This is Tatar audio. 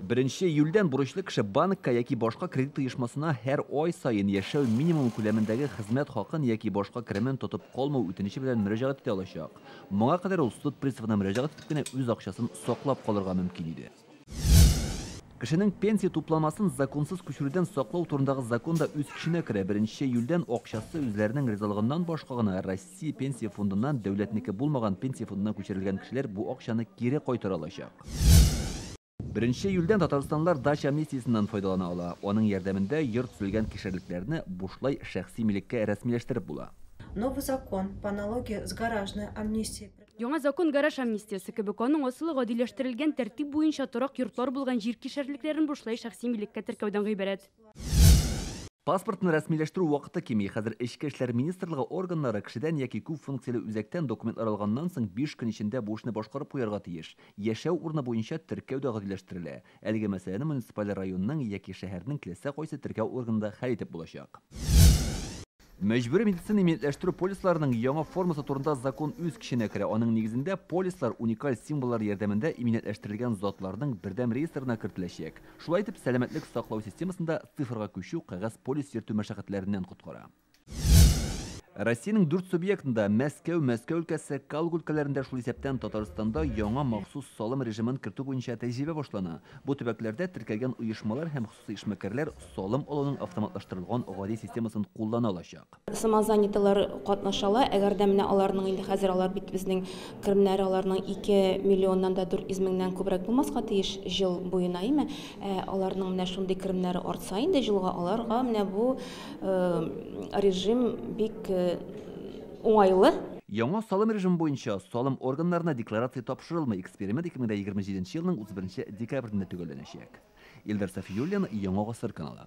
1 июльдән бурычлы кеше банкка яки башка кредит оешмасына һәр ай сайын яшәү минимум күләмендәге хезмәт хакын яки башка керемен тотып калмау үтенече белән мөрәҗәгать итә алачак. Моңа кадәр ул суд приставына мөрәҗәгать итеп кенә үз акчасын саклап калырга мөмкин иде. Кешенең пенсия тупламасын законсыз күчерүдән саклау турындагы законда үз көченә керә. 1 июльдән акчасы үзләренең ризалыгыннан башка гына Россия пенсия фондыннан дәүләтнеке булмаган пенсия фондына күчерелгән кешеләр бу акчаны кире кайтара алачак. 1 июльдән татарстанлылар дача амнистиясеннән файдалана ала. Аның ярдәмендә йорт төзелгән кишәрлекләрне бушлай шәхси милеккә рәсмиләштереп була. Новый закон по аналогии с гаражной амнистией. Яңа закон гараж амнистиясы кебек аның асылы гадиләштерелгән тәртип буенча торак йортлар булган җир кишәрлекләрен бушлай шәхси милеккә теркәүдән гыйбарәт. Паспортны рәсмиләштерү вакыты кими. Хәзер Эчке эшләр министрлыгы органнары кешедән яки күп функцияле үзәктән документлар алганнан соң 5 көн эчендә бу эшне башкарып куярга тиеш. Яшәү урыны буенча теркәү дә гадиләштерелә. Әлеге мәсьәләне муниципаль районның яки шәһәрнең теләсә кайсы теркәү органында хәл итеп булачак. Мәҗбүри медицина иминиятләштерү полисларының яңа формасы турында закон үз көченә керә. Аның нигезендә полислар уникаль символлар ярдәмендә иминиятләштерелгән затларның бердәм реестрына кертеләчәк. Шулай итеп, сәламәтлек саклау системасында цифрга күчү кәгазь полис йөртү мәшәкатьләреннән коткара. Россиянең 4 субъектында Мәскәү өлкәсе, Калуга өлкәләрендә шул исәптән Татарстанда яңа махсус салым режимын кертү буенча тәҗрибә башлана. Бу төбәкләрдә теркәлгән оешмалар һәм хусусый эшмәкәрләр салым алуның автоматлаштырылган гади системасын куллана алачак. Самозанятылар катнашалар, әгәр дә менә аларның инде хәзер алар бит безнең керемнәре аларның 2 миллионнан да 400 меңнән күбрәк булмаска тиеш ел буена име. Аларның менә шундый керемнәре артса инде җылга аларга менә бу режим бик уңайлы. Яңа салым режимы буенча салым органнарына декларация тапшырылмый. Эксперимент 2027 елның 31 декабрендә төгәлләнәчәк. Илдар Сафиуллин, Яңа Гасыр каналы.